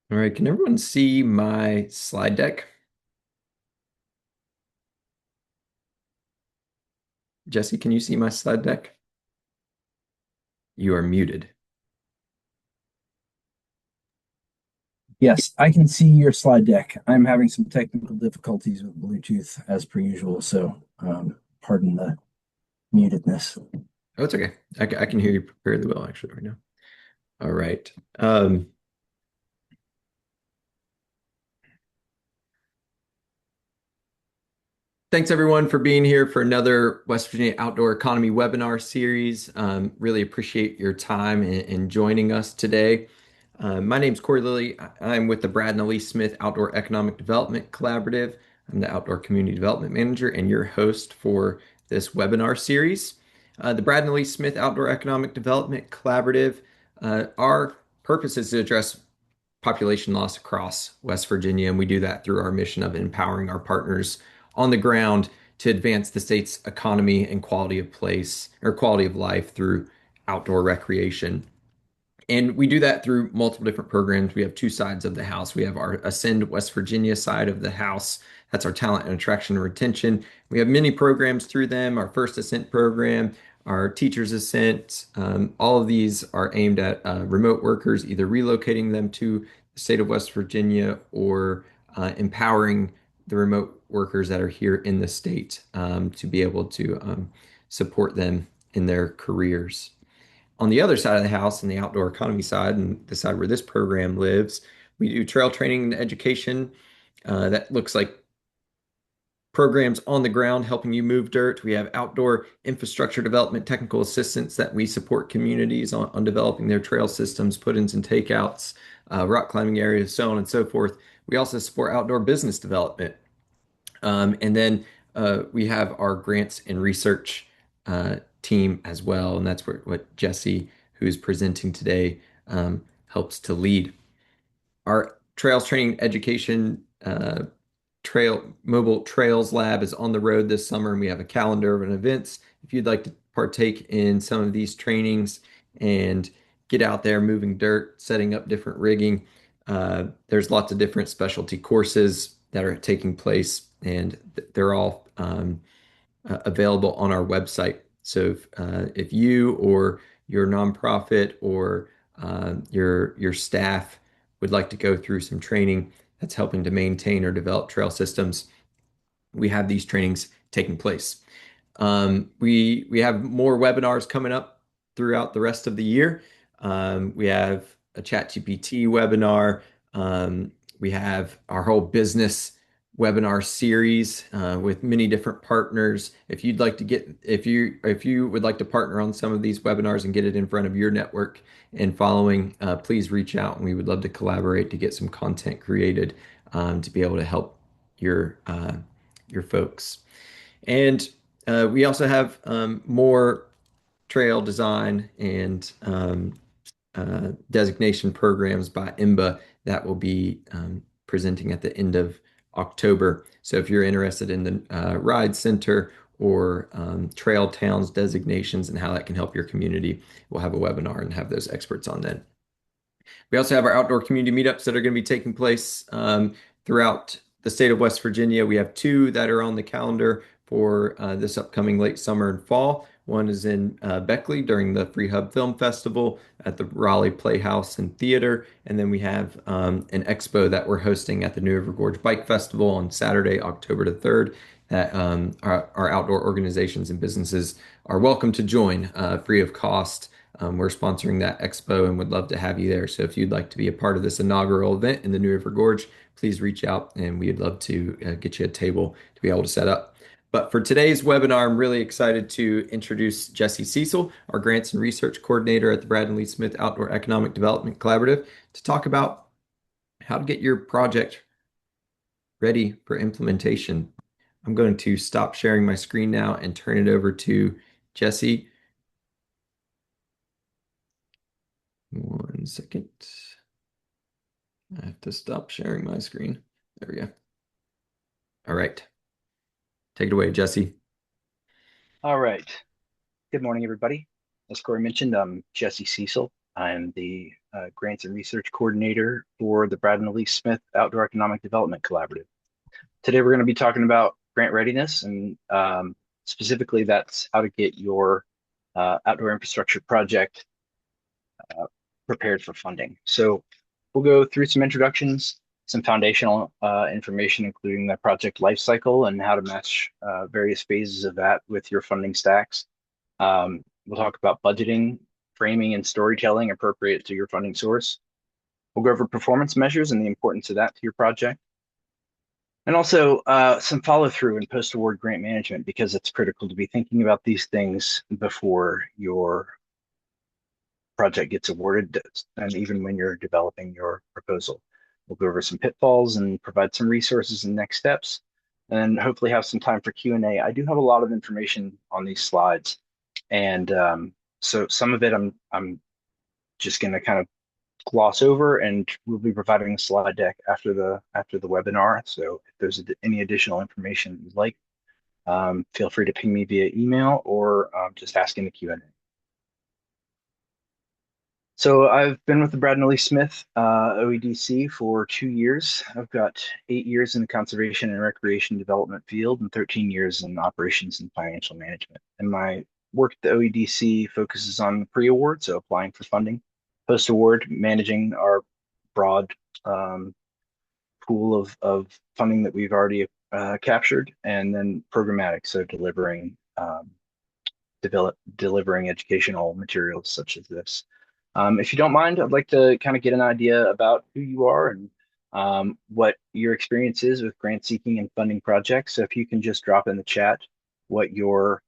All right, can everyone see my slide deck? Jesse, can you see my slide deck? You are muted. Yes, I can see your slide deck. I'm having some technical difficulties with Bluetooth as per usual, so pardon the mutedness. Oh, it's okay. I can hear you fairly well actually right now. All right. Um, Thanks everyone for being here for another West Virginia Outdoor Economy webinar series. Really appreciate your time in joining us today. My name is Corey Lilly. I'm with the Brad and Alys Smith Outdoor Economic Development Collaborative. I'm the Outdoor Community Development Manager and your host for this webinar series. The Brad and Alys Smith Outdoor Economic Development Collaborative, our purpose is to address population loss across West Virginia, and we do that through our mission of empowering our partners on the ground to advance the state's economy and quality of place or quality of life through outdoor recreation. And we do that through multiple different programs. We have two sides of the house. We have our Ascend West Virginia side of the house. That's our talent and attraction and retention. We have many programs through them. Our First Ascent program, our Teachers Ascent. All of these are aimed at remote workers, either relocating them to the state of West Virginia or empowering the remote workers that are here in the state to be able to support them in their careers. On the other side of the house, in the outdoor economy side, and the side where this program lives, we do trail training and education. That looks like programs on the ground helping you move dirt. We have outdoor infrastructure development technical assistance that we support communities on developing their trail systems, put-ins and takeouts, rock climbing areas, so on and so forth. We also support outdoor business development. And then we have our grants and research team as well, and that's what Jesse, who's presenting today, helps to lead. Our trails training education trail mobile trails lab is on the road this summer, and we have a calendar of events. If you'd like to partake in some of these trainings and get out there moving dirt, setting up different rigging, there's lots of different specialty courses that are taking place, and they're all available on our website. So if you or your nonprofit or your staff would like to go through some training that's helping to maintain or develop trail systems, we have these trainings taking place. We have more webinars coming up throughout the rest of the year. We have a ChatGPT webinar. We have our whole business webinar series with many different partners. If you would like to partner on some of these webinars and get it in front of your network and following, please reach out and we would love to collaborate to get some content created to be able to help your folks. And we also have more trail design and designation programs by IMBA that will be presenting at the end of October. So if you're interested in the Ride Center or Trail Towns designations and how that can help your community, we'll have a webinar and have those experts on then. We also have our outdoor community meetups that are going to be taking place throughout the state of West Virginia. We have two that are on the calendar for this upcoming late summer and fall. One is in Beckley during the Free Hub Film Festival at the Raleigh Playhouse and Theater. And then we have an expo that we're hosting at the New River Gorge Bike Festival on Saturday, October the 3rd, that our outdoor organizations and businesses are welcome to join free of cost. We're sponsoring that expo and would love to have you there. So if you'd like to be a part of this inaugural event in the New River Gorge, please reach out and we'd love to get you a table to be able to set up. But for today's webinar, I'm really excited to introduce Jesse Cecil, our Grants and Research Coordinator at the Brad and Lee Smith Outdoor Economic Development Collaborative, to talk about how to get your project ready for implementation. I'm going to stop sharing my screen now and turn it over to Jesse. One second. I have to stop sharing my screen. There we go. All right. Take it away, Jesse. All right. Good morning, everybody. As Corey mentioned, I'm Jesse Cecil. I am the Grants and Research Coordinator for the Brad and Elise Smith Outdoor Economic Development Collaborative. Today, we're going to be talking about grant readiness, and specifically, that's how to get your outdoor infrastructure project prepared for funding. So we'll go through some introductions, some foundational information, including the project lifecycle and how to match various phases of that with your funding stacks. We'll talk about budgeting, framing, and storytelling appropriate to your funding source. We'll go over performance measures and the importance of that to your project. And also some follow through and post award grant management, because it's critical to be thinking about these things before your project gets awarded and even when you're developing your proposal. We'll go over some pitfalls and provide some resources and next steps, and hopefully have some time for Q&A. I do have a lot of information on these slides, and so some of it I'm just going to kind of gloss over, and we'll be providing a slide deck after the webinar. So if there's any additional information you'd like, feel free to ping me via email or just ask in the Q&A. So I've been with the Brad and Elise Smith OEDC for 2 years. I've got 8 years in the conservation and recreation development field and 13 years in operations and financial management. And my work at the OEDC focuses on pre-award, so applying for funding, post-award, managing our broad pool of funding that we've already captured, and then programmatic, so delivering educational materials such as this. If you don't mind, I'd like to kind of get an idea about who you are and what your experience is with grant seeking and funding projects. So if you can just drop in the chat what your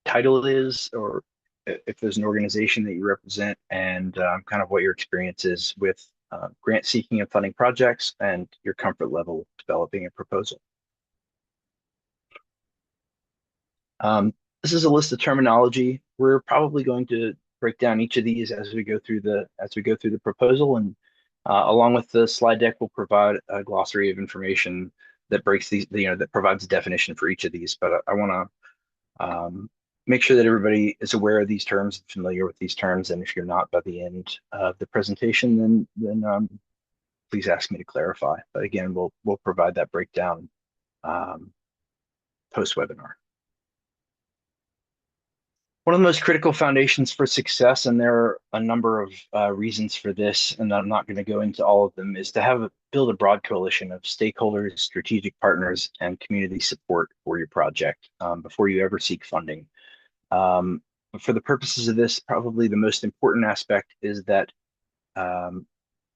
title is, or if there's an organization that you represent, and kind of what your experience is with grant seeking and funding projects and your comfort level developing a proposal. This is a list of terminology. We're probably going to break down each of these as we go through the proposal, and along with the slide deck, we'll provide a glossary of information that breaks these, that provides a definition for each of these. But I want to make sure that everybody is aware of these terms, familiar with these terms, and if you're not by the end of the presentation, then please ask me to clarify. But again, we'll provide that breakdown post webinar. One of the most critical foundations for success, and there are a number of reasons for this, and I'm not going to go into all of them, is to build a broad coalition of stakeholders, strategic partners, and community support for your project before you ever seek funding. For the purposes of this, probably the most important aspect is that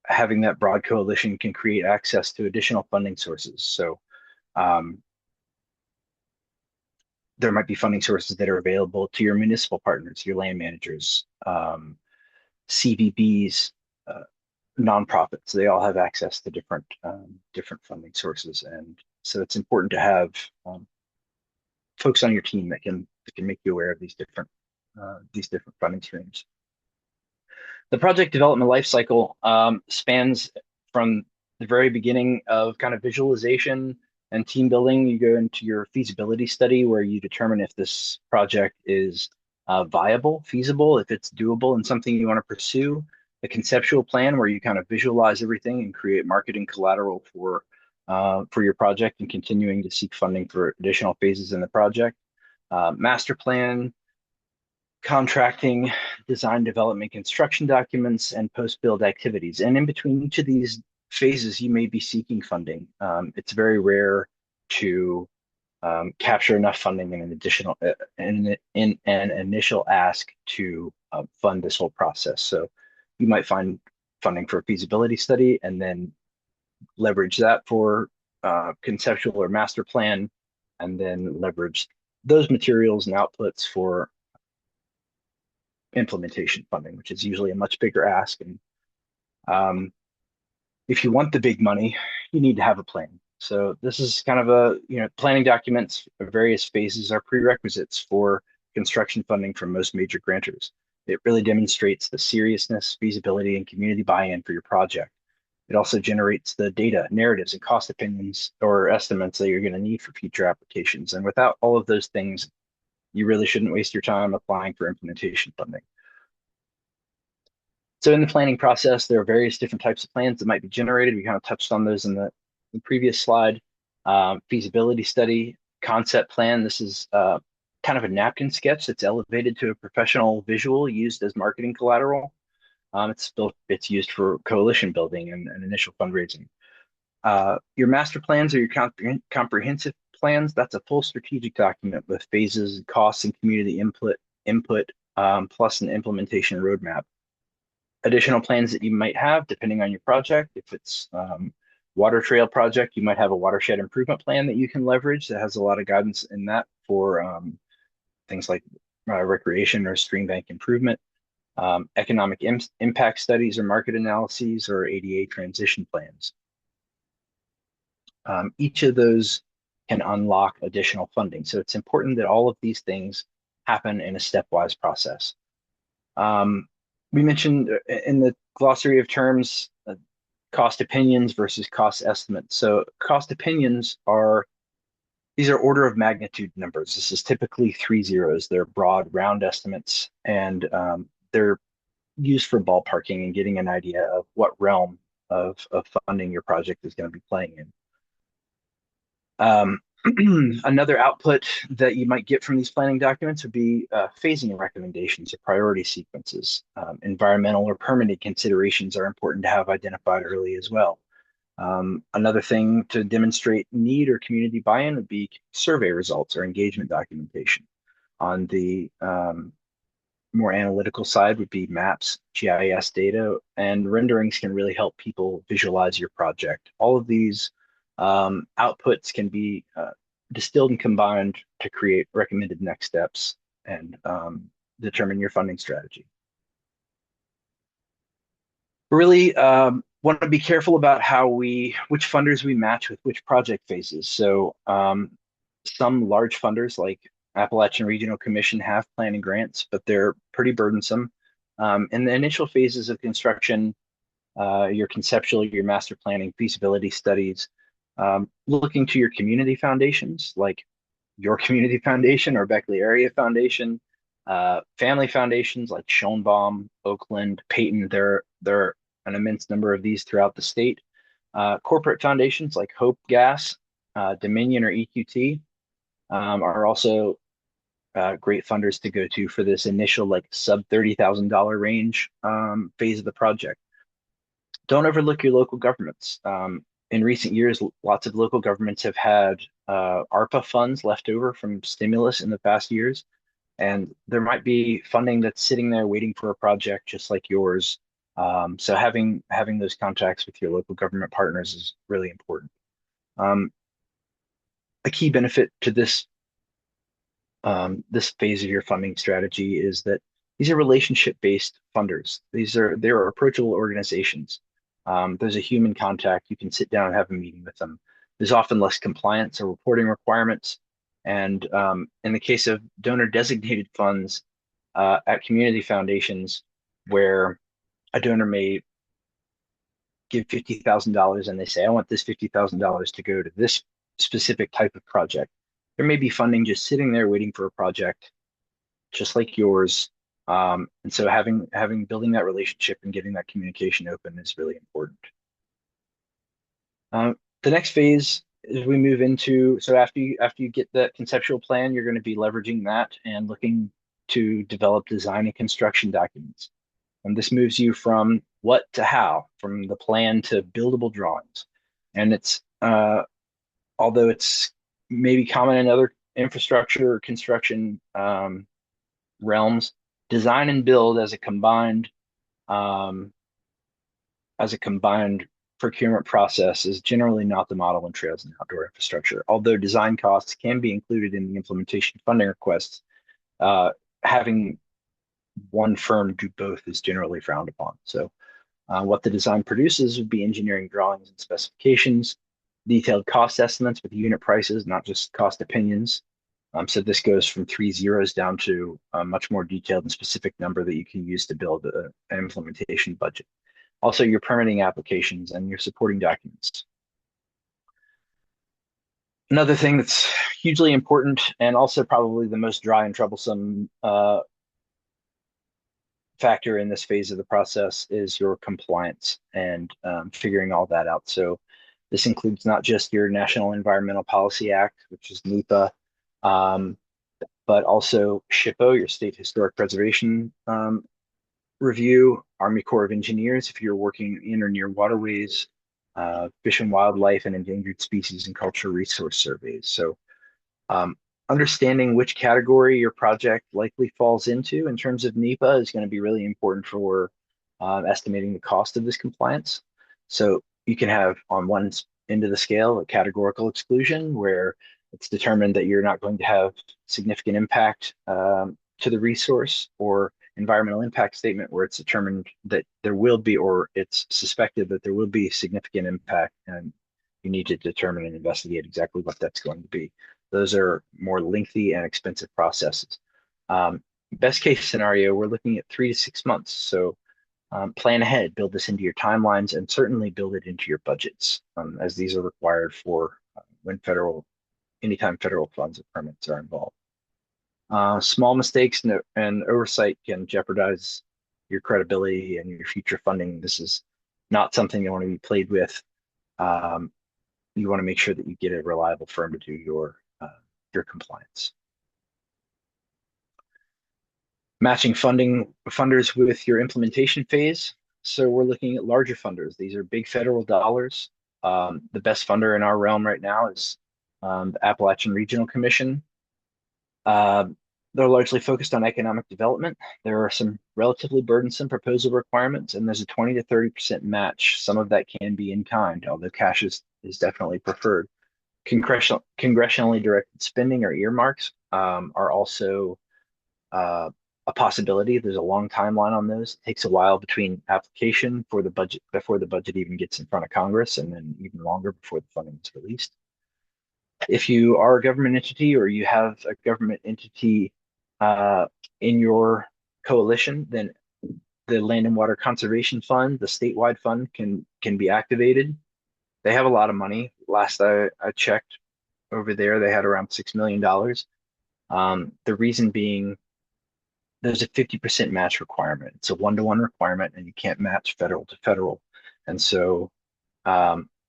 having that broad coalition can create access to additional funding sources. So there might be funding sources that are available to your municipal partners, your land managers, CVBs, nonprofits. They all have access to different funding sources, and so it's important to have folks on your team that can make you aware of these different funding streams. The project development lifecycle spans from the very beginning of kind of visualization and team building. You go into your feasibility study, where you determine if this project is viable, feasible, if it's doable and something you want to pursue. A conceptual plan, where you kind of visualize everything and create marketing collateral for your project, and continuing to seek funding for additional phases in the project. Master plan, contracting, design, development, construction documents, and post-build activities. And in between each of these phases, you may be seeking funding. It's very rare to capture enough funding in an initial ask to fund this whole process. So you might find funding for a feasibility study and then leverage that for conceptual or master plan, and then leverage those materials and outputs for implementation funding, which is usually a much bigger ask. And if you want the big money, you need to have a plan. So this is kind of planning documents for various phases are prerequisites for construction funding from most major grantors. It really demonstrates the seriousness, feasibility, and community buy-in for your project. It also generates the data, narratives, and cost opinions or estimates that you're going to need for future applications. And without all of those things, you really shouldn't waste your time applying for implementation funding. So in the planning process, there are various different types of plans that might be generated. We kind of touched on those in the previous slide. Feasibility study, concept plan. This is kind of a napkin sketch that's elevated to a professional visual used as marketing collateral. It's used for coalition building and initial fundraising. Your master plans or your comprehensive plans, that's a full strategic document with phases, costs, and community input plus an implementation roadmap. Additional plans that you might have, depending on your project. If it's water trail project, you might have a watershed improvement plan that you can leverage that has a lot of guidance in that for things like recreation or stream bank improvement, economic impact studies or market analyses, or ADA transition plans. Each of those can unlock additional funding. So it's important that all of these things happen in a stepwise process. We mentioned in the glossary of terms, cost opinions versus cost estimates. So cost opinions these are order of magnitude numbers. This is typically 3 zeros. They're broad, round estimates, and they're used for ballparking and getting an idea of what realm of funding your project is going to be playing in. Another output that you might get from these planning documents would be phasing recommendations or priority sequences. Environmental or permitting considerations are important to have identified early as well. Another thing to demonstrate need or community buy-in would be survey results or engagement documentation. On the more analytical side would be maps, GIS data, and renderings can really help people visualize your project. All of these outputs can be distilled and combined to create recommended next steps and determine your funding strategy. Really want to be careful about which funders we match with which project phases. So some large funders like Appalachian Regional Commission have planning grants, but they're pretty burdensome. In the initial phases of construction, your conceptual, your master planning, feasibility studies, looking to your community foundations, like your community foundation or Beckley Area Foundation, family foundations like Schoenbaum, Oakland, Peyton. There are an immense number of these throughout the state. Corporate foundations like Hope Gas, Dominion, or EQT are also great funders to go to for this initial like sub $30,000 range phase of the project. Don't overlook your local governments. In recent years, lots of local governments have had ARPA funds left over from stimulus in the past years, and there might be funding that's sitting there waiting for a project just like yours. So having those contacts with your local government partners is really important. A key benefit to this phase of your funding strategy is that these are relationship-based funders. They're approachable organizations. There's a human contact. You can sit down and have a meeting with them. There's often less compliance or reporting requirements. And in the case of donor-designated funds at community foundations, where a donor may give $50,000 and they say, I want this $50,000 to go to this specific type of project. There may be funding just sitting there waiting for a project just like yours. And so building that relationship and getting that communication open is really important. The next phase is we move into, so after you get that conceptual plan, you're going to be leveraging that and looking to develop design and construction documents. And this moves you from what to how, from the plan to buildable drawings. And it's, although it's maybe common in other infrastructure or construction realms, design and build as a combined procurement process is generally not the model in trails and outdoor infrastructure. Although design costs can be included in the implementation funding requests, having one firm do both is generally frowned upon. So what the design produces would be engineering drawings and specifications, detailed cost estimates with unit prices, not just cost opinions. So this goes from 3 zeros down to a much more detailed and specific number that you can use to build an implementation budget. Also, your permitting applications and your supporting documents. Another thing that's hugely important and also probably the most dry and troublesome factor in this phase of the process is your compliance and figuring all that out. So this includes not just your National Environmental Policy Act, which is NEPA, um, but also SHPO, your State Historic Preservation Review, Army Corps of Engineers, if you're working in or near waterways, Fish and Wildlife and Endangered Species and Cultural Resource Surveys. So um, understanding which category your project likely falls into in terms of NEPA is going to be really important for estimating the cost of this compliance. So you can have on one end of the scale a categorical exclusion where it's determined that you're not going to have significant impact to the resource, or environmental impact statement where it's determined that there will be, or it's suspected that there will be significant impact, and you need to determine and investigate exactly what that's going to be. Those are more lengthy and expensive processes. Best case scenario, we're looking at 3 to 6 months. So plan ahead, build this into your timelines, and certainly build it into your budgets, as these are required for anytime federal funds and permits are involved. Small mistakes and oversight can jeopardize your credibility and your future funding. This is not something you want to be played with. You want to make sure that you get a reliable firm to do your compliance. Matching funders with your implementation phase. So we're looking at larger funders. These are big federal dollars. The best funder in our realm right now is the Appalachian Regional Commission. They're largely focused on economic development. There are some relatively burdensome proposal requirements, and there's a 20 to 30% match. Some of that can be in kind, although cash is definitely preferred. Congressionally directed spending or earmarks are also a possibility. There's a long timeline on those. It takes a while between application for the budget, before the budget even gets in front of Congress, and then even longer before the funding is released. If you are a government entity or you have a government entity in your coalition, then the Land and Water Conservation Fund, the statewide fund, can be activated. They have a lot of money. Last I checked over there, they had around $6 million. The reason being, there's a 50% match requirement. It's a 1-to-1 requirement, and you can't match federal to federal. And so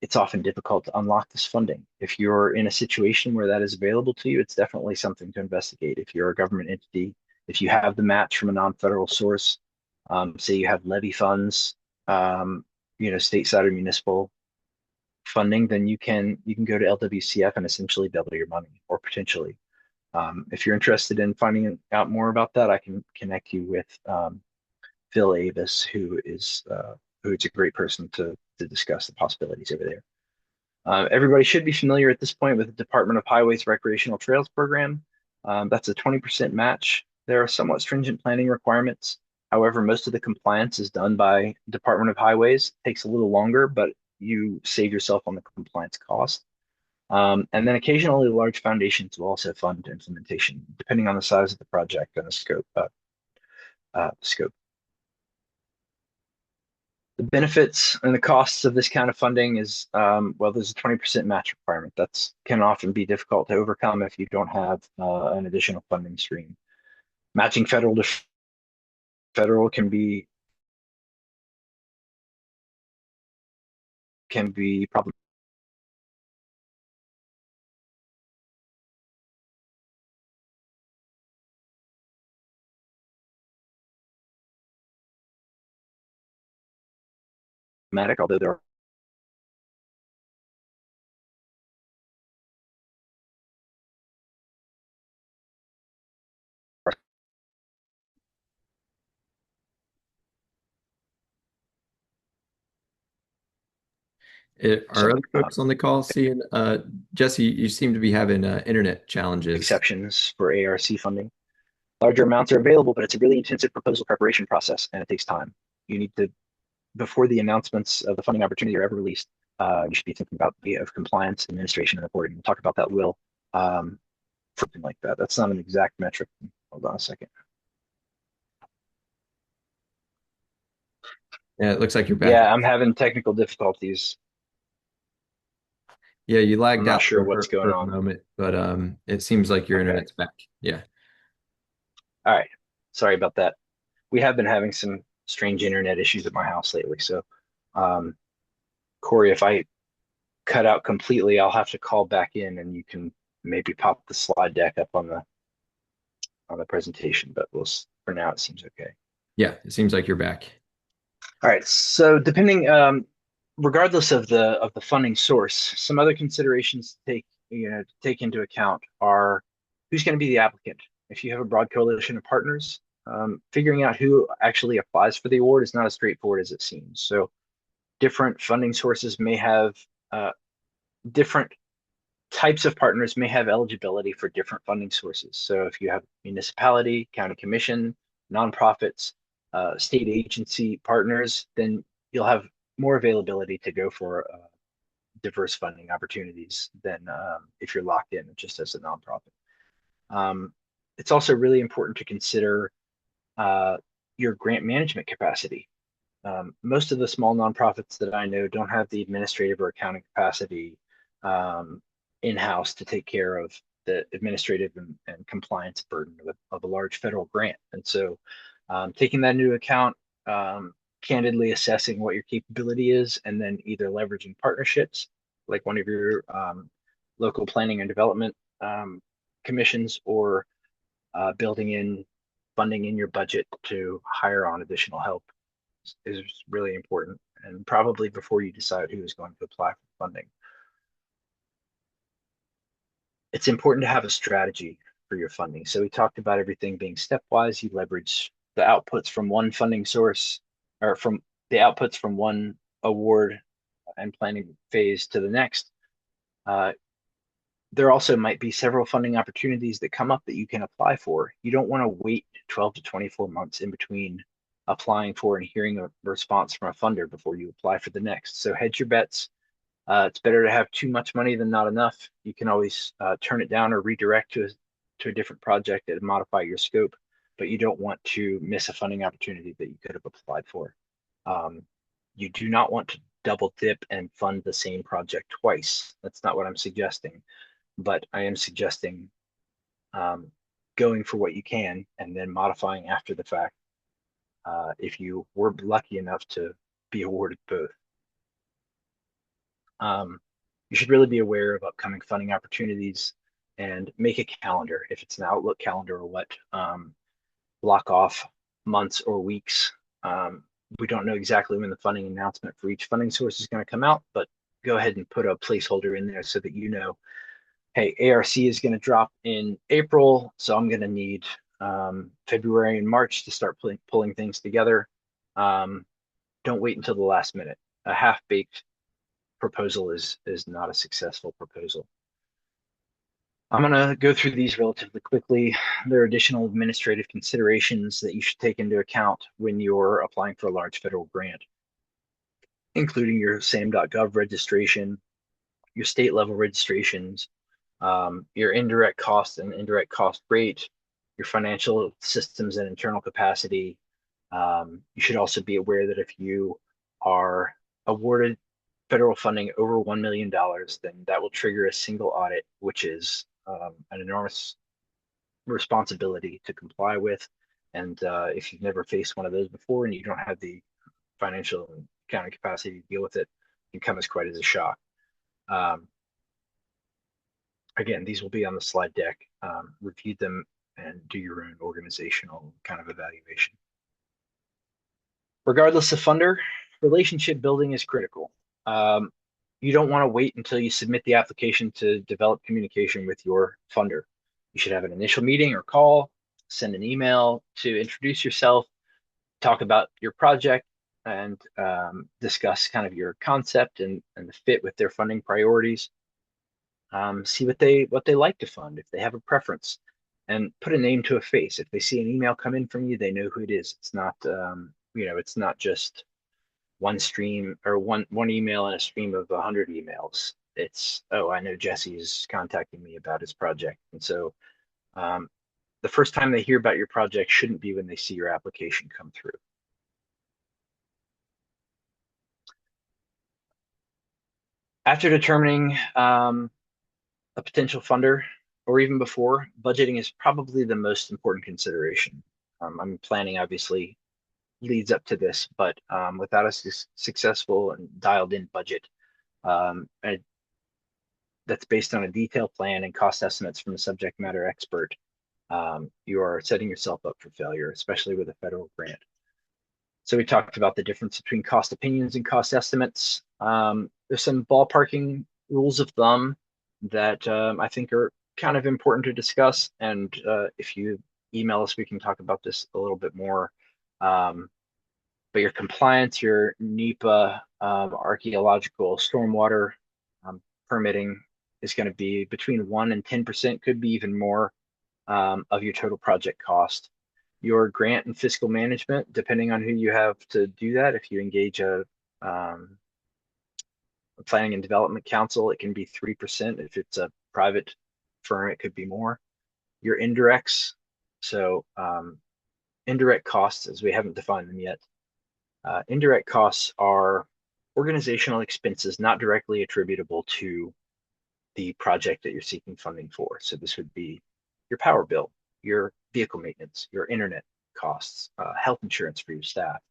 it's often difficult to unlock this funding. If you're in a situation where that is available to you, it's definitely something to investigate. If you're a government entity, if you have the match from a non-federal source, say you have levy funds, stateside or municipal funding, then you can go to LWCF and essentially double your money, or potentially. If you're interested in finding out more about that, I can connect you with Phil Avis, who's a great person to discuss the possibilities over there. Everybody should be familiar at this point with the Department of Highways Recreational Trails Program. That's a 20% match. There are somewhat stringent planning requirements. However, most of the compliance is done by Department of Highways. It takes a little longer, but you save yourself on the compliance cost. And then occasionally large foundations will also fund implementation, depending on the size of the project and the scope. The benefits and the costs of this kind of funding is, there's a 20% match requirement. That can often be difficult to overcome if you don't have an additional funding stream. Matching federal to federal can be problematic. Although there are Are other folks on the call seeing Jesse, you seem to be having internet challenges. exceptions for ARC funding. Larger amounts are available, but it's a really intensive proposal preparation process, and it takes time. You need to, before the announcements of the funding opportunity are ever released, you should be thinking about the of compliance, administration, and reporting. We'll talk about that, Will, something like that. That's not an exact metric. Hold on a second. Yeah, it looks like you're back. Yeah, I'm having technical difficulties. Yeah, you I'm lagged not out sure for what's going a on. moment, but it seems like your Okay. internet's back. Yeah. All right. Sorry about that. we have been having some strange internet issues at my house lately. So, um, Corey, if I cut out completely, I'll have to call back in and you can maybe pop the slide deck up on the presentation, but for now it seems okay. Yeah, it seems like you're back. All right. So depending, regardless of the funding source, some other considerations to take into account are who's going to be the applicant. If you have a broad coalition of partners, figuring out who actually applies for the award is not as straightforward as it seems. So different funding sources may have different types of partners may have eligibility for different funding sources. So if you have municipality, county commission, nonprofits, state agency partners, then you'll have more availability to go for diverse funding opportunities than if you're locked in just as a nonprofit. It's also really important to consider uh, your grant management capacity. Most of the small nonprofits that I know don't have the administrative or accounting capacity in-house to take care of the administrative and compliance burden of a large federal grant. And so taking that into account, candidly assessing what your capability is, and then either leveraging partnerships like one of your local planning and development commissions, or building in funding in your budget to hire on additional help is really important, and probably before you decide who is going to apply for funding. It's important to have a strategy for your funding. So we talked about everything being stepwise. You leverage the outputs from one funding source, or from the outputs from one award and planning phase to the next. There also might be several funding opportunities that come up that you can apply for. You don't want to wait 12 to 24 months in between applying for and hearing a response from a funder before you apply for the next. So hedge your bets. It's better to have too much money than not enough. You can always turn it down or redirect to a different project and modify your scope, but you don't want to miss a funding opportunity that you could have applied for. You do not want to double dip and fund the same project twice. That's not what I'm suggesting, but I am suggesting going for what you can and then modifying after the fact if you were lucky enough to be awarded both. You should really be aware of upcoming funding opportunities and make a calendar. If it's an Outlook calendar or what, block off months or weeks. We don't know exactly when the funding announcement for each funding source is going to come out, but go ahead and put a placeholder in there so that you know, hey, ARC is going to drop in April, so I'm going to need February and March to start pulling things together. Don't wait until the last minute. A half-baked proposal is not a successful proposal. I'm going to go through these relatively quickly. There are additional administrative considerations that you should take into account when you're applying for a large federal grant, including your SAM.gov registration, your state level registrations, your indirect cost and indirect cost rate, your financial systems and internal capacity. You should also be aware that if you are awarded federal funding over $1 million, then that will trigger a single audit, which is an enormous responsibility to comply with. And if you've never faced one of those before and you don't have the financial and accounting capacity to deal with it, it can come as quite as a shock. Again, these will be on the slide deck. Review them and do your own organizational kind of evaluation. Regardless of funder, relationship building is critical. You don't want to wait until you submit the application to develop communication with your funder. You should have an initial meeting or call, send an email to introduce yourself, talk about your project, and discuss kind of your concept and the fit with their funding priorities. See what they like to fund, if they have a preference, and put a name to a face. If they see an email come in from you, they know who it is. It's not it's not just one stream or one email in a stream of 100 emails. It's, oh, I know Jesse's contacting me about his project. And so the first time they hear about your project shouldn't be when they see your application come through. After determining a potential funder, or even before, budgeting is probably the most important consideration. I'm planning, obviously, leads up to this, but without a successful and dialed in budget, and that's based on a detailed plan and cost estimates from a subject matter expert, you are setting yourself up for failure, especially with a federal grant. So we talked about the difference between cost opinions and cost estimates. There's some ballparking rules of thumb that I think are kind of important to discuss. And if you email us, we can talk about this a little bit more. But your compliance, your NEPA, archaeological, stormwater permitting is going to be between 1 and 10%, could be even more of your total project cost. Your grant and fiscal management, depending on who you have to do that, if you engage a planning and development council, it can be 3%. If it's a private firm, it could be more. Your indirects, so indirect costs, as we haven't defined them yet. Indirect costs are organizational expenses not directly attributable to the project that you're seeking funding for. So this would be your power bill, your vehicle maintenance, your internet costs, health insurance for your staff.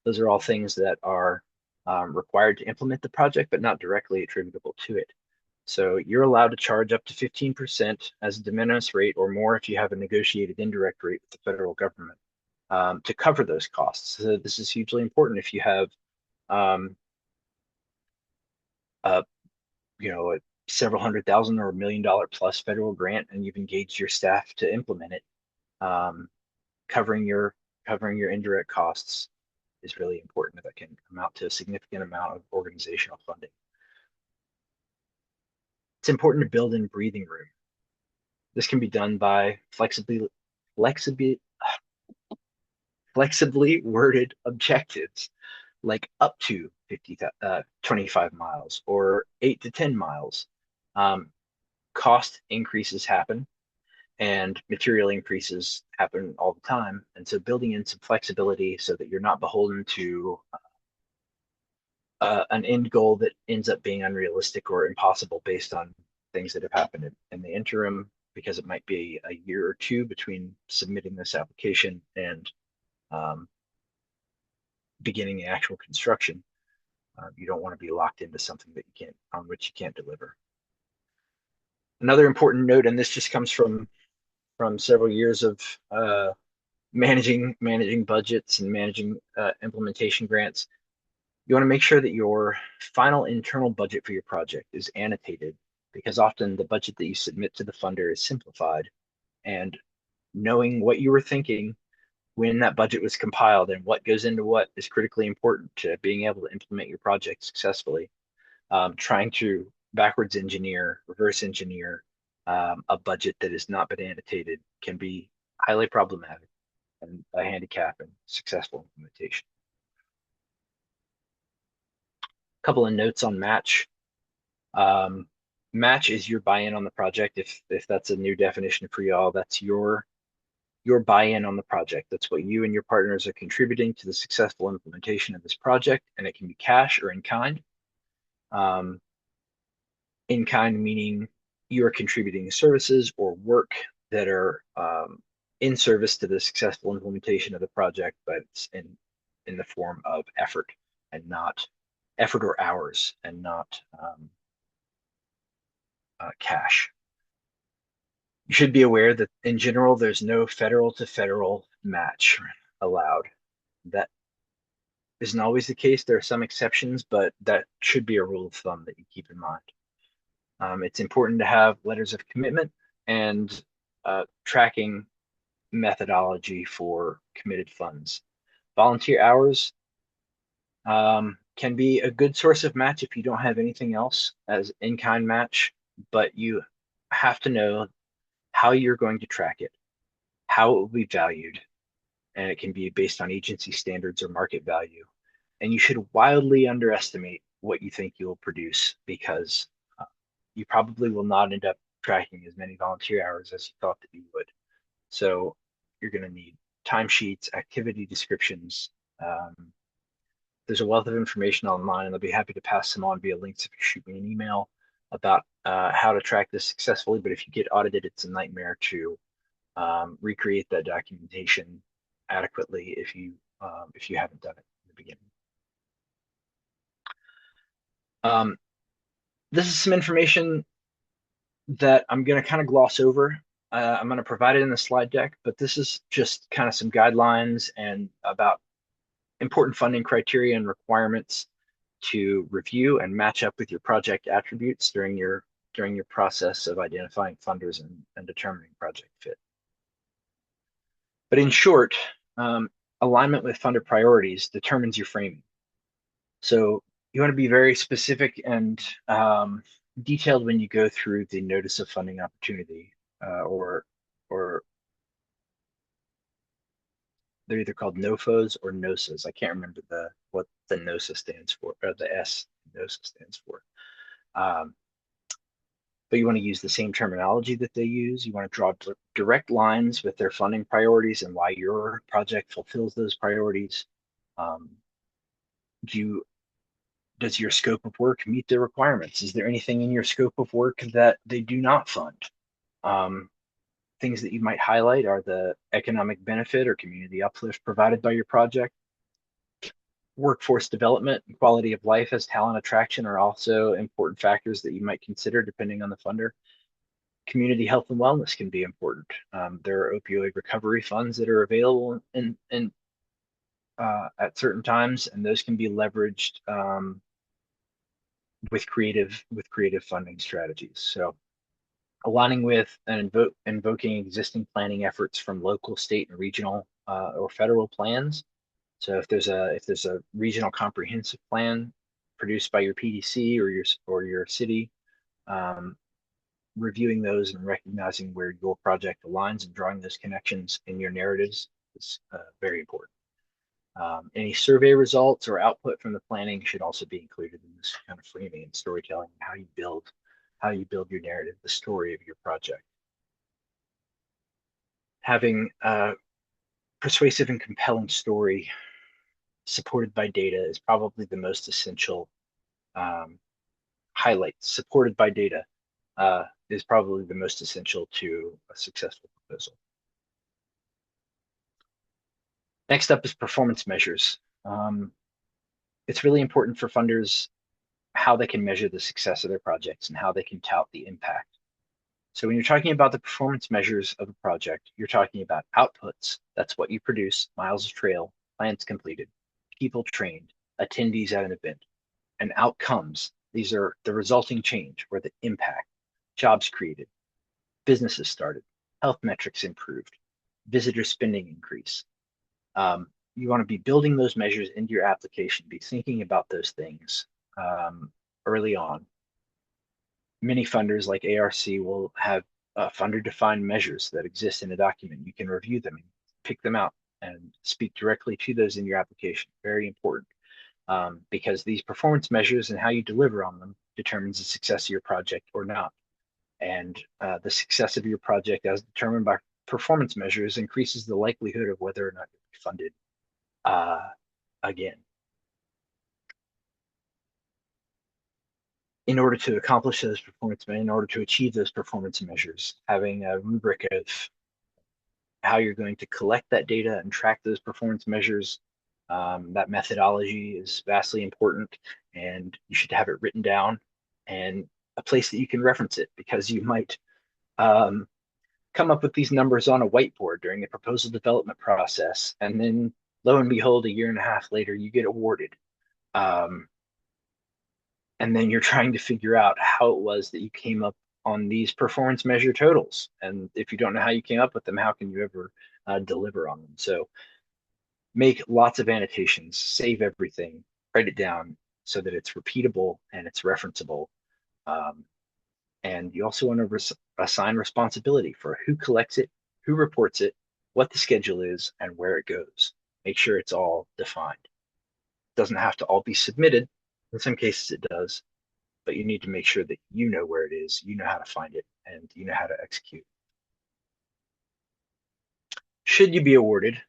Those are all things that are required to implement the project, but not directly attributable to it. So you're allowed to charge up to 15% as a de minimis rate or more if you have a negotiated indirect rate with the federal government to cover those costs. So this is hugely important if you have a several $100,000 or $1 million plus federal grant, and you've engaged your staff to implement it. Covering your indirect costs is really important. That can amount to a significant amount of organizational funding. It's important to build in breathing room. This can be done by flexibly worded objectives, like up to 25 miles or 8 to 10 miles. Cost increases happen and material increases happen all the time. And so building in some flexibility so that you're not beholden to an end goal that ends up being unrealistic or impossible based on things that have happened in the interim, because it might be a year or two between submitting this application and beginning the actual construction. You don't want to be locked into something that on which you can't deliver. Another important note, and this just comes from several years of managing budgets and managing implementation grants. You want to make sure that your final internal budget for your project is annotated, because often the budget that you submit to the funder is simplified, and knowing what you were thinking when that budget was compiled and what goes into what is critically important to being able to implement your project successfully. Trying to backwards engineer, reverse engineer a budget that has not been annotated can be highly problematic and a handicap in successful implementation. A couple of notes on match. Match is your buy-in on the project. If that's a new definition for y'all, that's your buy-in on the project. That's what you and your partners are contributing to the successful implementation of this project, and it can be cash or in kind. In kind meaning you are contributing services or work that are in service to the successful implementation of the project, but it's in the form of effort and not effort or hours and not cash. You should be aware that in general, there's no federal to federal match allowed. That isn't always the case. There are some exceptions, but that should be a rule of thumb that you keep in mind. It's important to have letters of commitment and tracking methodology for committed funds. Volunteer hours can be a good source of match if you don't have anything else as in-kind match, but you have to know how you're going to track it, how it will be valued, and it can be based on agency standards or market value. And you should wildly underestimate what you think you will produce, because you probably will not end up tracking as many volunteer hours as you thought that you would. So you're going to need timesheets, activity descriptions. There's a wealth of information online, and I'll be happy to pass them on via links if you shoot me an email about how to track this successfully. But if you get audited, it's a nightmare to recreate that documentation adequately if you if you haven't done it in the beginning. This is some information that I'm going to kind of gloss over. I'm going to provide it in the slide deck, but this is just kind of some guidelines and about important funding criteria and requirements to review and match up with your project attributes during your process of identifying funders and determining project fit. But in short, alignment with funder priorities determines your framing. So you want to be very specific and detailed when you go through the notice of funding opportunity, or they're either called NOFOs or NOSAs. I can't remember what the NOSA stands for, or the S NOSA stands for. But you want to use the same terminology that they use. You want to draw direct lines with their funding priorities and why your project fulfills those priorities. Does your scope of work meet the requirements? Is there anything in your scope of work that they do not fund? Things that you might highlight are the economic benefit or community uplift provided by your project. Workforce development and quality of life as talent attraction are also important factors that you might consider depending on the funder. Community health and wellness can be important. There are opioid recovery funds that are available at certain times, and those can be leveraged with creative funding strategies. So aligning with and invoking existing planning efforts from local, state, and regional or federal plans. So if there's a regional comprehensive plan produced by your PDC or your city, reviewing those and recognizing where your project aligns and drawing those connections in your narratives is very important. Any survey results or output from the planning should also be included in this kind of framing and storytelling, how you build your narrative, the story of your project. Having a persuasive and compelling story supported by data is probably the most essential highlight. Supported by data is probably the most essential to a successful proposal. Next up is performance measures. It's really important for funders how they can measure the success of their projects and how they can tout the impact. So when you're talking about the performance measures of a project, you're talking about outputs. That's what you produce, miles of trail, plans completed, people trained, attendees at an event, and outcomes. These are the resulting change or the impact, jobs created, businesses started, health metrics improved, visitor spending increase. You want to be building those measures into your application, be thinking about those things early on. Many funders like ARC will have funder-defined measures that exist in a document. You can review them, pick them out, and speak directly to those in your application. Very important, because these performance measures and how you deliver on them determines the success of your project or not. And the success of your project as determined by performance measures increases the likelihood of whether or not you'll be funded again. In order to accomplish those in order to achieve those performance measures, having a rubric of how you're going to collect that data and track those performance measures, that methodology is vastly important, and you should have it written down and a place that you can reference it, because you might come up with these numbers on a whiteboard during the proposal development process, and then lo and behold, a year and a half later, you get awarded. And then you're trying to figure out how it was that you came up on these performance measure totals. And if you don't know how you came up with them, how can you ever deliver on them? So make lots of annotations, save everything, write it down so that it's repeatable and it's referenceable. And you also want to assign responsibility for who collects it, who reports it, what the schedule is, and where it goes. Make sure it's all defined. It doesn't have to all be submitted. In some cases it does, but you need to make sure that you know where it is, you know how to find it, and you know how to execute. Should you be awarded,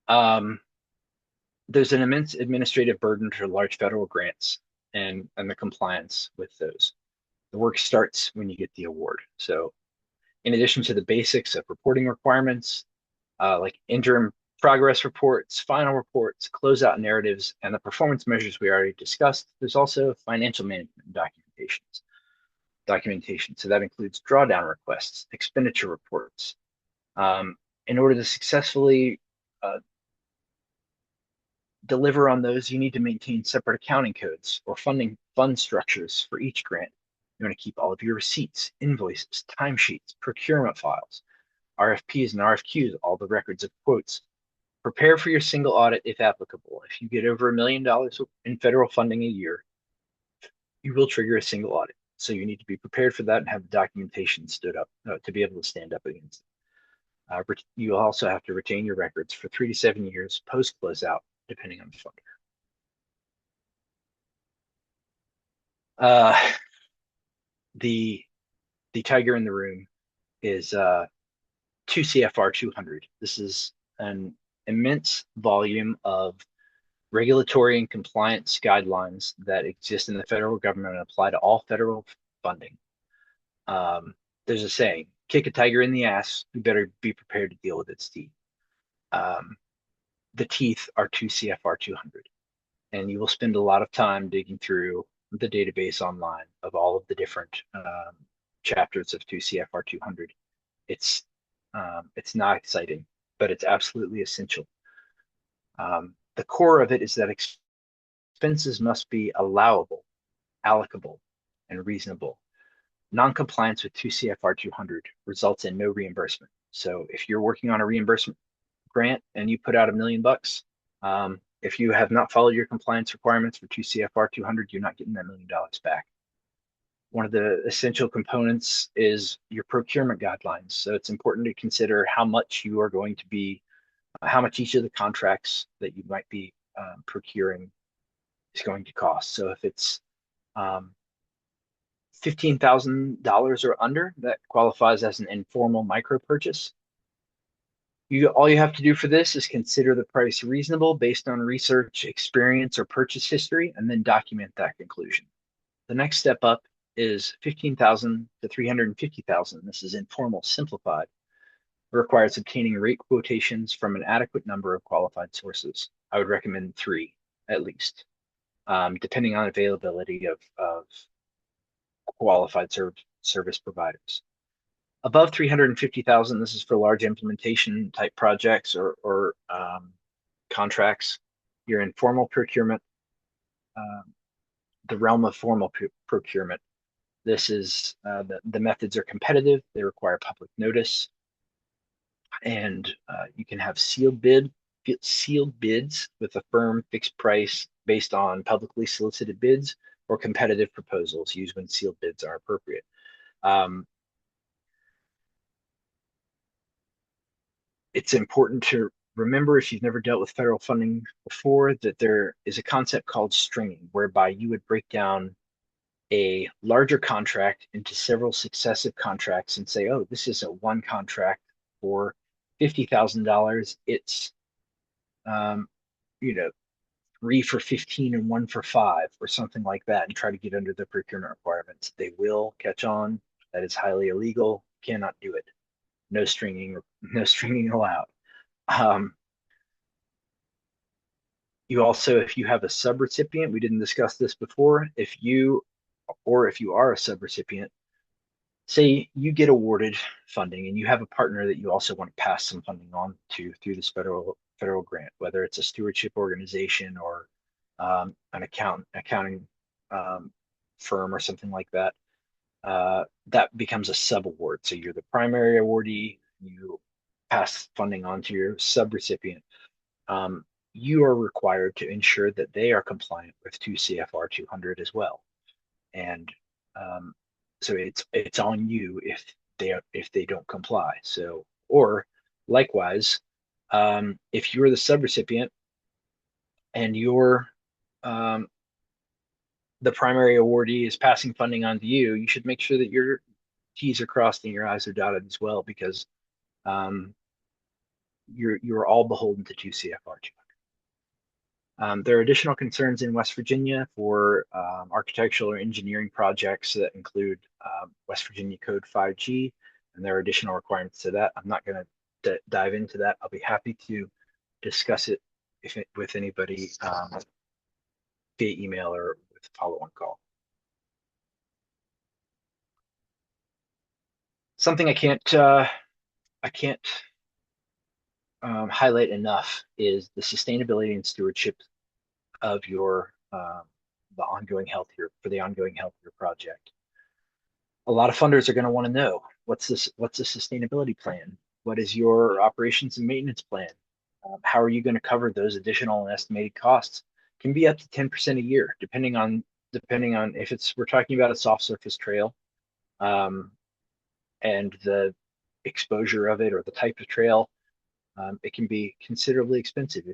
there's an immense administrative burden for large federal grants and the compliance with those. The work starts when you get the award. So in addition to the basics of reporting requirements, like interim progress reports, final reports, closeout narratives, and the performance measures we already discussed. There's also financial management documentation. So that includes drawdown requests, expenditure reports. In order to successfully deliver on those, you need to maintain separate accounting codes or fund structures for each grant. You want to keep all of your receipts, invoices, timesheets, procurement files, RFPs and RFQs, all the records of quotes. Prepare for your single audit if applicable. If you get over $1 million in federal funding a year, you will trigger a single audit. So you need to be prepared for that and have the documentation stood up to be able to stand up against it. You also have to retain your records for 3 to 7 years post closeout, depending on the funder. The tiger in the room is 2 CFR 200. This is an immense volume of regulatory and compliance guidelines that exist in the federal government and apply to all federal funding. There's a saying, kick a tiger in the ass, you better be prepared to deal with its teeth. The teeth are 2 CFR 200. And you will spend a lot of time digging through the database online of all of the different chapters of 2 CFR 200. It's not exciting, but it's absolutely essential. The core of it is that expenses must be allowable, allocable, and reasonable. Non-compliance with 2 CFR 200 results in no reimbursement. So if you're working on a reimbursement grant and you put out $1 million, if you have not followed your compliance requirements for 2 CFR 200, you're not getting that $1 million back. One of the essential components is your procurement guidelines. So it's important to consider how much you are going to be, how much each of the contracts that you might be procuring is going to cost. So if it's $15,000 or under, that qualifies as an informal micro purchase. All you have to do for this is consider the price reasonable based on research, experience, or purchase history, and then document that conclusion. The next step up is $15,000 to $350,000. This is informal simplified. It requires obtaining rate quotations from an adequate number of qualified sources. I would recommend 3 at least, depending on availability of qualified service providers. Above 350,000, this is for large implementation type projects or contracts. You're in formal procurement, the realm of formal procurement. This is the methods are competitive. They require public notice, and you can have sealed bids with a firm fixed price based on publicly solicited bids or competitive proposals used when sealed bids are appropriate. It's important to remember, if you've never dealt with federal funding before, that there is a concept called stringing, whereby you would break down a larger contract into several successive contracts and say, oh, this is a one contract for $50,000. It's, 3 for 15 and 1 for 5 or something like that, and try to get under the procurement requirements. They will catch on. That is highly illegal. Cannot do it. No stringing allowed. You also, if you have a subrecipient, we didn't discuss this before, if you are a subrecipient, say you get awarded funding and you have a partner that you also want to pass some funding on to through this federal grant, whether it's a stewardship organization or an accounting firm or something like that, that becomes a subaward. So you're the primary awardee, you pass funding on to your subrecipient. You are required to ensure that they are compliant with 2 CFR 200 as well. And so it's on you if they don't comply. So, or likewise, if you're the subrecipient and you're the primary awardee is passing funding on to you, you should make sure that your T's are crossed and your I's are dotted as well, because you're all beholden to 2 CFR 200. There are additional concerns in West Virginia for architectural or engineering projects that include West Virginia Code 5G, and there are additional requirements to that. I'm not going to dive into that. I'll be happy to discuss it with anybody via email or with a follow-on call. Something I can't highlight enough is the sustainability and stewardship of your the ongoing health here for the ongoing health of your project. A lot of funders are going to want to know what's the sustainability plan? What is your operations and maintenance plan? How are you going to cover those additional and estimated costs? Can be up to 10% a year, depending on if we're talking about a soft surface trail, and the exposure of it or the type of trail. It can be considerably expensive.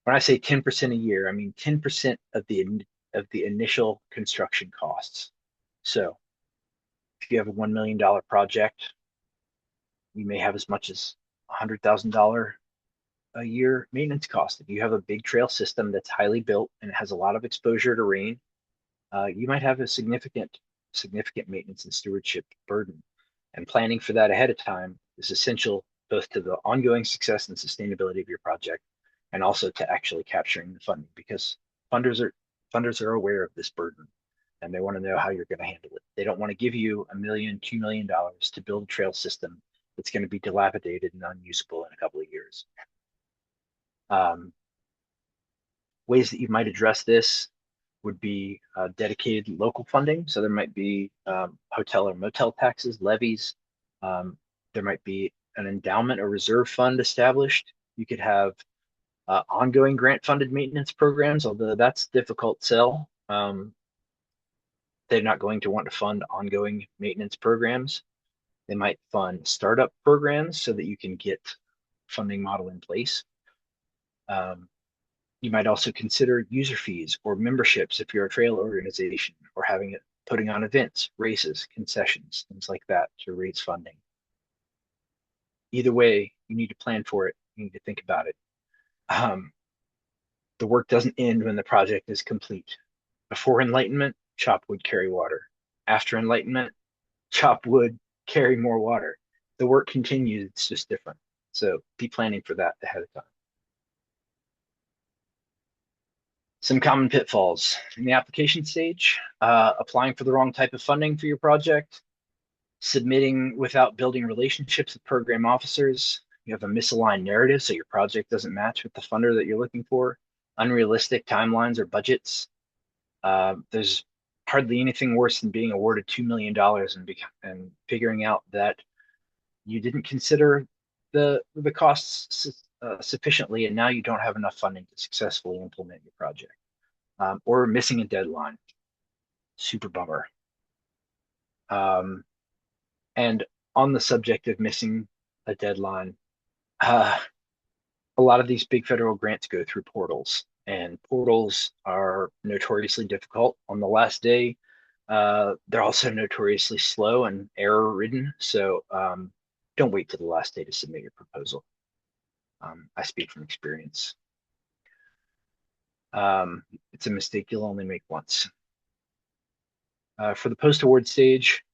When I say 10% a year, I mean 10% of the initial construction costs. So if you have a $1 million project, you may have as much as $100,000 a year maintenance cost. If you have a big trail system that's highly built and has a lot of exposure to rain, you might have a significant maintenance and stewardship burden. And planning for that ahead of time is essential both to the ongoing success and sustainability of your project, and also to actually capturing the funding, because funders are aware of this burden and they want to know how you're going to handle it. They don't want to give you $1 million, $2 million to build a trail system that's going to be dilapidated and unusable in a couple of years. Ways that you might address this would be dedicated local funding. So there might be hotel or motel taxes, levies. There might be an endowment or reserve fund established. You could have ongoing grant-funded maintenance programs, although that's difficult sell. They're not going to want to fund ongoing maintenance programs. They might fund startup programs so that you can get funding model in place. You might also consider user fees or memberships if you're a trail organization, or putting on events, races, concessions, things like that to raise funding. Either way, you need to plan for it. You need to think about it. The work doesn't end when the project is complete. Before enlightenment, chop wood, carry water. After enlightenment, chop wood, carry more water. The work continues, it's just different. So be planning for that ahead of time. Some common pitfalls in the application stage: applying for the wrong type of funding for your project, submitting without building relationships with program officers. You have a misaligned narrative, so your project doesn't match with the funder that you're looking for, unrealistic timelines or budgets. There's hardly anything worse than being awarded $2 million and figuring out that you didn't consider the costs sufficiently, and now you don't have enough funding to successfully implement your project, or missing a deadline. Super bummer. And on the subject of missing a deadline, a lot of these big federal grants go through portals, and portals are notoriously difficult on the last day. They're also notoriously slow and error-ridden, so don't wait till the last day to submit your proposal. I speak from experience. It's a mistake you'll only make once. For the post-award stage,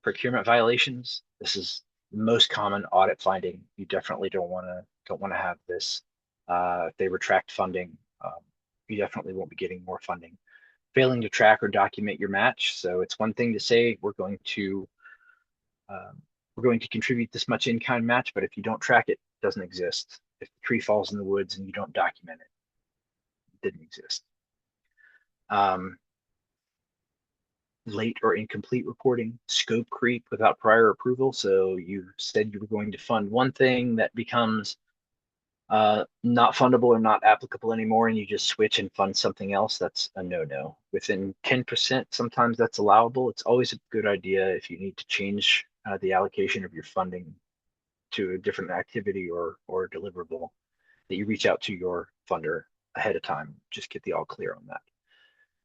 procurement violations, this is the most common audit finding. You definitely don't want to have this. If they retract funding, you definitely won't be getting more funding. Failing to track or document your match. So it's one thing to say we're going to contribute this much in-kind match, but if you don't track it, it doesn't exist. If the tree falls in the woods and you don't document it, it didn't exist. Late or incomplete reporting, scope creep without prior approval. So you said you were going to fund one thing that becomes not fundable or not applicable anymore, and you just switch and fund something else. That's a no-no. Within 10%, sometimes that's allowable. It's always a good idea, if you need to change the allocation of your funding to a different activity or deliverable, that you reach out to your funder ahead of time. Just get the all clear on that.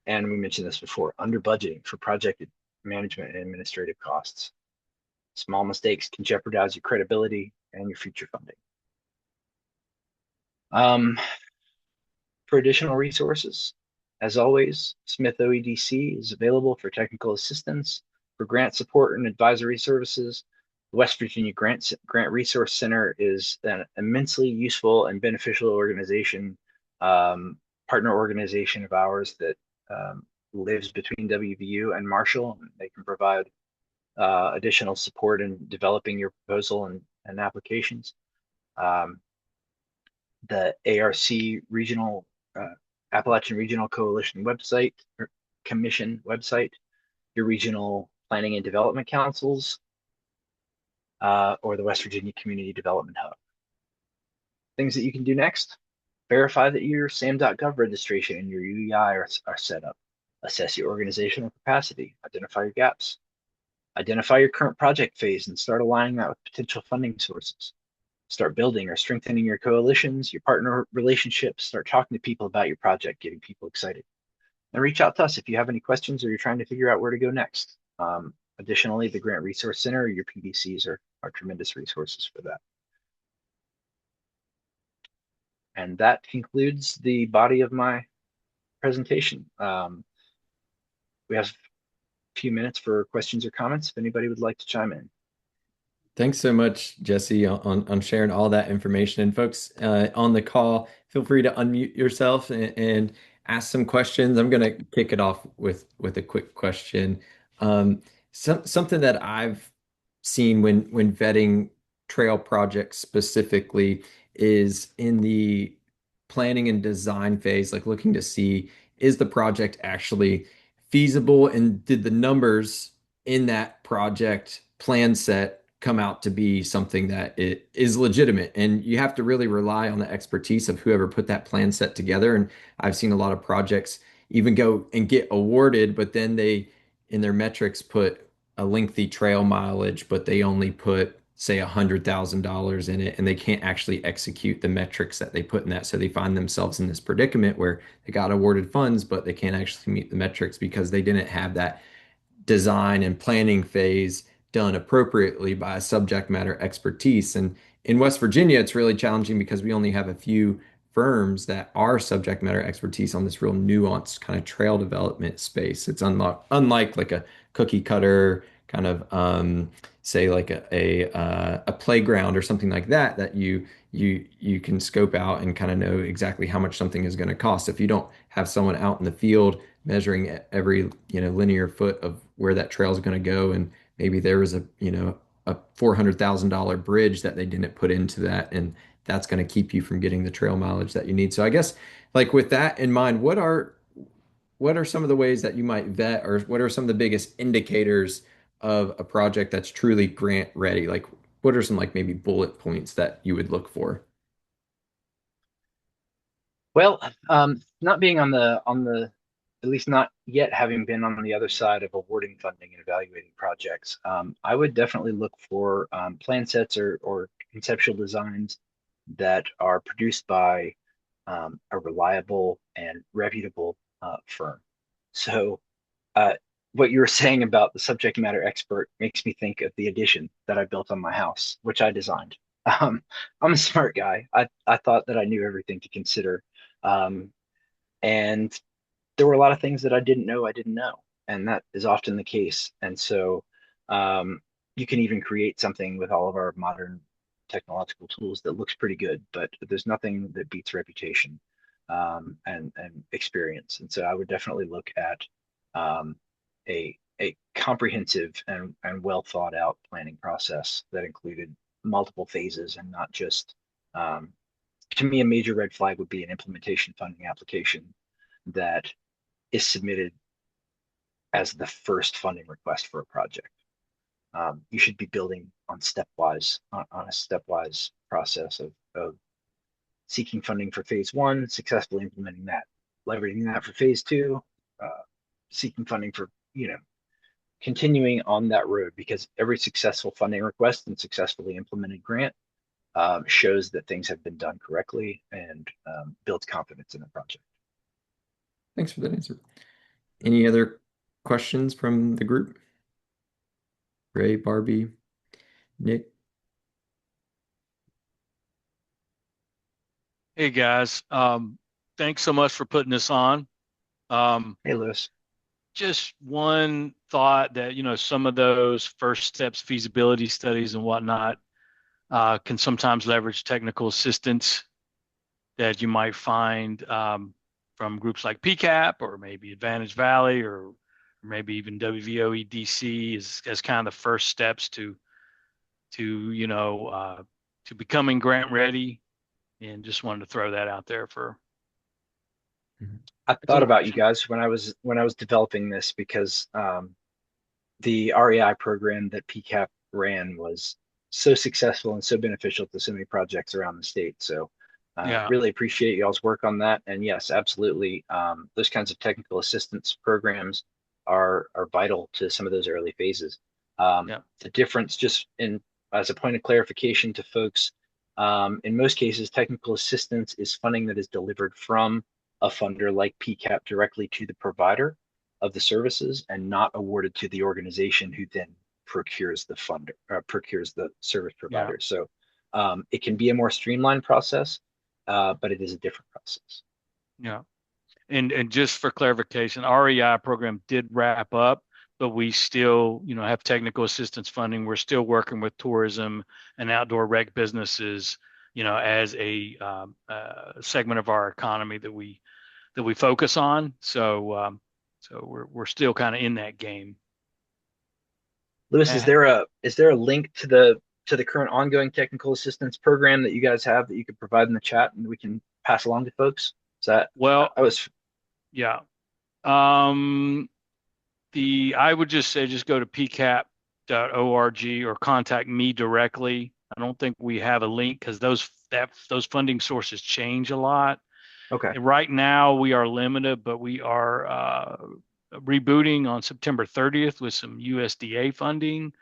And we mentioned this before: under budgeting for project management and administrative costs. Small mistakes can jeopardize your credibility and your future funding. For additional resources, as always, Smith OEDC is available for technical assistance, for grant support and advisory services. The West Virginia Grant Resource Center is an immensely useful and beneficial organization, um, partner organization of ours that um, lives between WVU and Marshall. They can provide additional support in developing your proposal and applications. Um, the ARC Regional Appalachian Regional Coalition website or Commission website, your regional planning and development councils, or the West Virginia Community Development Hub. Things that you can do next: verify that your SAM.gov registration and your UEI are set up. Assess your organizational capacity. Identify your gaps. Identify your current project phase and start aligning that with potential funding sources. Start building or strengthening your coalitions, your partner relationships. Start talking to people about your project, getting people excited. And reach out to us if you have any questions or you're trying to figure out where to go next. Additionally, the Grant Resource Center, your PDCs are tremendous resources for that. And that concludes the body of my presentation. We have a few minutes for questions or comments if anybody would like to chime in. Thanks so much, Jesse, on sharing all that information. And folks on the call, feel free to unmute yourself and ask some questions. I'm going to kick it off with a quick question. Something that I've seen when vetting trail projects specifically is in the planning and design phase, like looking to see, is the project actually feasible, and did the numbers in that project plan set come out to be something that it is legitimate. And you have to really rely on the expertise of whoever put that plan set together. And I've seen a lot of projects even go and get awarded, but then they in their metrics put a lengthy trail mileage, but they only put say $100,000 in it, and they can't actually execute the metrics that they put in that. So they find themselves in this predicament where they got awarded funds, but they can't actually meet the metrics because they didn't have that design and planning phase done appropriately by a subject matter expertise. And in West Virginia, it's really challenging because we only have a few firms that are subject matter expertise on this real nuanced kind of trail development space. It's unlike like a cookie cutter kind of say like a playground or something like that that you can scope out and kind of know exactly how much something is going to cost. If you don't have someone out in the field measuring every linear foot of where that trail is going to go, and maybe there was a $400,000 bridge that they didn't put into that, and that's going to keep you from getting the trail mileage that you need. So I guess like with that in mind, what are some of the ways that you might vet, or what are some of the biggest indicators of a project that's truly grant ready? Like what are some like maybe bullet points that you would look for? Well, not being on the at least not yet having been on the other side of awarding funding and evaluating projects, I would definitely look for plan sets or conceptual designs that are produced by a reliable and reputable firm. So, uh, what you were saying about the subject matter expert makes me think of the addition that I built on my house, which I designed. Um, I'm a smart guy. I thought that I knew everything to consider. Um, and there were a lot of things that I didn't know. And that is often the case. And so um, you can even create something with all of our modern technological tools that looks pretty good, but there's nothing that beats reputation and experience. And so I would definitely look at um, a comprehensive and well thought out planning process that included multiple phases and not just um, to me, a major red flag would be an implementation funding application that is submitted as the first funding request for a project. You should be building on on a stepwise process of seeking funding for phase one, successfully implementing that, leveraging that for phase two, uh, seeking funding for, continuing on that road, because every successful funding request and successfully implemented grant shows that things have been done correctly and builds confidence in the project. Thanks for that answer. Any other questions from the group? Ray, Barbie, Nick? Hey guys, thanks so much for putting this on. Um, Hey, Lewis. just one thought that, some of those first steps, feasibility studies and whatnot, can sometimes leverage technical assistance that you might find from groups like PCAP or maybe Advantage Valley or maybe even WVOEDC as kind of the first steps to becoming grant ready. And just wanted to throw that out there for Mhm. I thought about you consideration. guys when I was developing this because the REI program that PCAP ran was so successful and so beneficial to so many projects around the state. So Yeah, really appreciate y'all's work on that. And yes, absolutely, those kinds of technical assistance programs are vital to some of those early phases. yeah, The difference, just in as a point of clarification to folks, in most cases, technical assistance is funding that is delivered from a funder like PCAP directly to the provider of the services and not awarded to the organization who then procures the funder, procures the service yeah, provider. So it can be a more streamlined process, but it is a different process. yeah. And just for clarification, REI program did wrap up, but we still, have technical assistance funding. We're still working with tourism and outdoor rec businesses, as a segment of our economy that we focus on. So we're still kind of in that game. Lewis, is Eh, there a link to the current ongoing technical assistance program that you guys have that you could provide in the chat and we can pass along to folks? Is that well, I was yeah. Um, I would just say just go to pcap.org or contact me directly. I don't think we have a link because those funding sources change a lot. okay. And right now we are limited, but we are rebooting on September 30th with some USDA funding,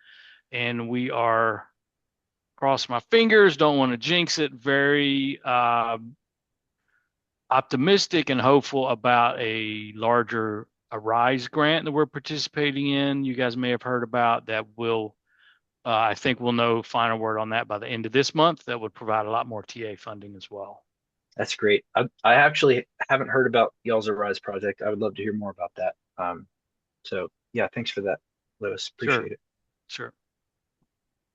and we are cross my fingers, don't want to jinx it, very optimistic and hopeful about a larger Arise grant that we're participating in. You guys may have heard about that. I think we'll know final word on that by the end of this month. That would provide a lot more TA funding as well. That's great. I actually haven't heard about y'all's Arise project. I would love to hear more about that. So yeah, thanks for that, Lewis. Sure, Appreciate it. sure.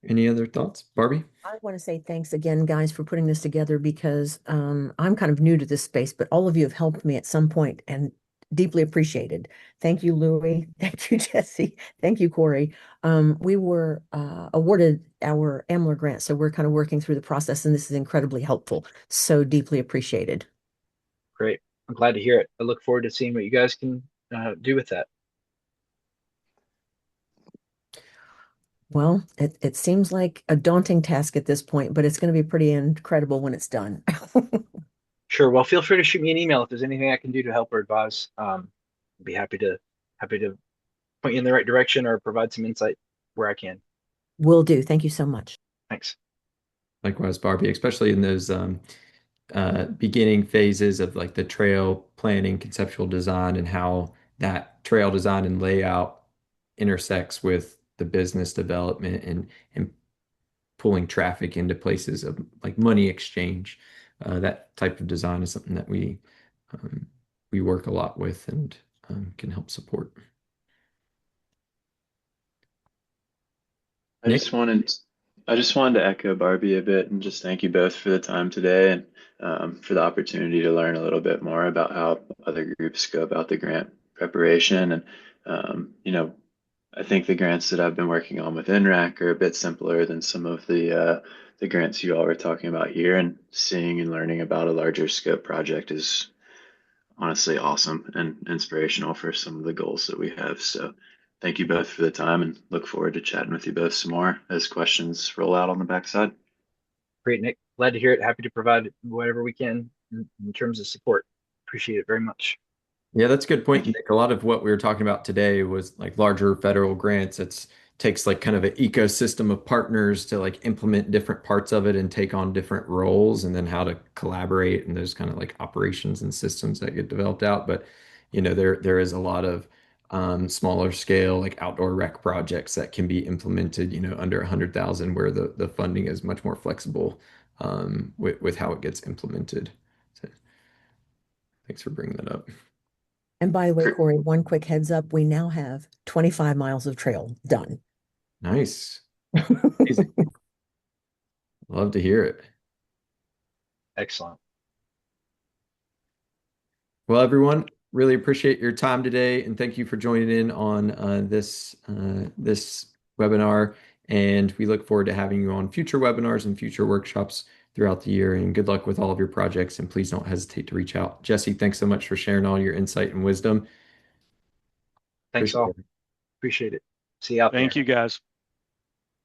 Any other thoughts, Barbie? I want to say thanks again, guys, for putting this together because I'm kind of new to this space, but all of you have helped me at some point and deeply appreciated. Thank you, Louie. Thank you, Jesse. Thank you, Corey. We were awarded our AMLR grant, so we're kind of working through the process, and this is incredibly helpful. So deeply appreciated. Great. I'm glad to hear it. I look forward to seeing what you guys can do with that. Well, it seems like a daunting task at this point, but it's going to be pretty incredible when it's done. Sure. Well, feel free to shoot me an email if there's anything I can do to help or advise. I'd be happy to point you in the right direction or provide some insight where I can. Will do. Thank you so much. Thanks. Likewise, Barbie, especially in those beginning phases of like the trail planning, conceptual design, and how that trail design and layout intersects with the business development and pulling traffic into places of like money exchange. That type of design is something that um, we work a lot with and can help support. I Nick? just wanted I just wanted to echo Barbie a bit and just thank you both for the time today and for the opportunity to learn a little bit more about how other groups go about the grant preparation. And I think the grants that I've been working on with NRAC are a bit simpler than some of the grants you all were talking about here. And seeing and learning about a larger scope project is honestly awesome and inspirational for some of the goals that we have. So thank you both for the time and look forward to chatting with you both some more as questions roll out on the backside. Great, Nick. Glad to hear it. Happy to provide whatever we can in terms of support. Appreciate it very much. Yeah, that's a good point, Thank you. Nick. A lot of what we were talking about today was like larger federal grants. It's takes like kind of an ecosystem of partners to like implement different parts of it and take on different roles and then how to collaborate and those kind of like operations and systems that get developed out. But there is a lot of smaller scale like outdoor rec projects that can be implemented, under 100,000 where the funding is much more flexible with how it gets implemented. So thanks for bringing that up. And by the way, Great. Corey, one quick heads up, we now have 25 miles of trail done. Nice. Easy. Love to hear it. Excellent. Well, everyone, really appreciate your time today, and thank you for joining in on this webinar. And we look forward to having you on future webinars and future workshops throughout the year. And good luck with all of your projects. And please don't hesitate to reach out. Jesse, thanks so much for sharing all your insight and wisdom. Thanks Appreciate all. it. Appreciate it. See you out there. Thank you, guys.